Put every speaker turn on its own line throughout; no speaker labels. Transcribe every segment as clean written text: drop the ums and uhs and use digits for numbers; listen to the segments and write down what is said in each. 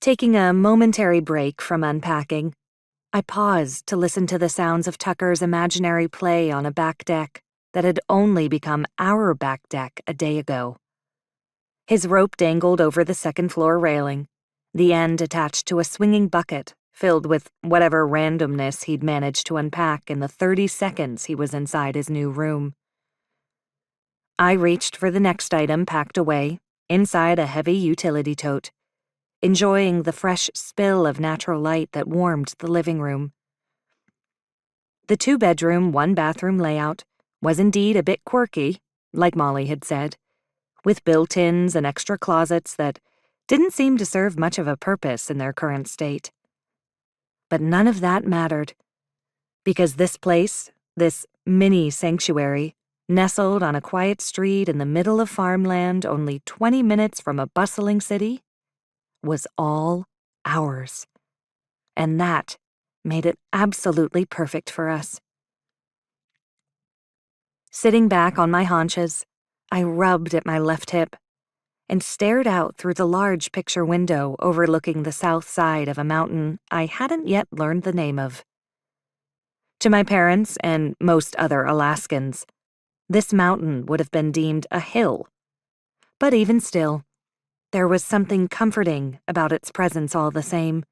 Taking a momentary break from unpacking, I paused to listen to the sounds of Tucker's imaginary play on a back deck that had only become our back deck a day ago. His rope dangled over the second-floor railing, the end attached to a swinging bucket filled with whatever randomness he'd managed to unpack in the 30 seconds he was inside his new room. I reached for the next item packed away, inside a heavy utility tote, enjoying the fresh spill of natural light that warmed the living room. The 2-bedroom, 1-bathroom layout was indeed a bit quirky, like Molly had said, with built-ins and extra closets that didn't seem to serve much of a purpose in their current state. But none of that mattered, because this place, this mini sanctuary, nestled on a quiet street in the middle of farmland only 20 minutes from a bustling city, was all ours. And that made it absolutely perfect for us. Sitting back on my haunches, I rubbed at my left hip and stared out through the large picture window overlooking the south side of a mountain I hadn't yet learned the name of. To my parents and most other Alaskans, this mountain would have been deemed a hill. But even still, there was something comforting about its presence all the same.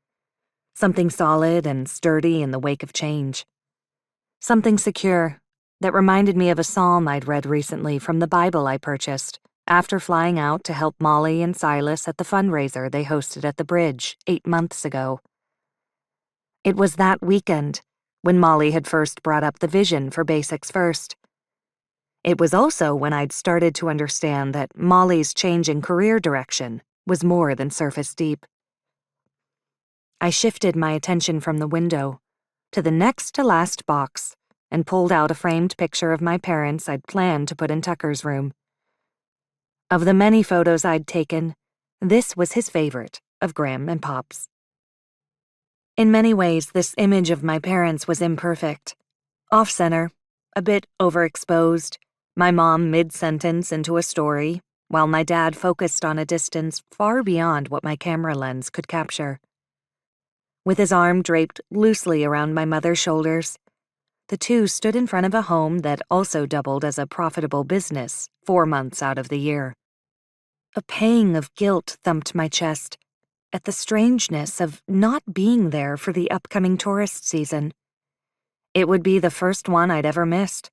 Something solid and sturdy in the wake of change. Something secure that reminded me of a psalm I'd read recently from the Bible I purchased after flying out to help Molly and Silas at the fundraiser they hosted at the bridge 8 months ago. It was that weekend when Molly had first brought up the vision for Basics First. It was also when I'd started to understand that Molly's changing career direction was more than surface deep. I shifted my attention from the window to the next to last box and pulled out a framed picture of my parents I'd planned to put in Tucker's room. Of the many photos I'd taken, this was his favorite of Graham and Pop's. In many ways, this image of my parents was imperfect. Off-center, a bit overexposed, my mom mid-sentence into a story, while my dad focused on a distance far beyond what my camera lens could capture. With his arm draped loosely around my mother's shoulders, the two stood in front of a home that also doubled as a profitable business 4 months out of the year. A pang of guilt thumped my chest at the strangeness of not being there for the upcoming tourist season. It would be the first one I'd ever missed,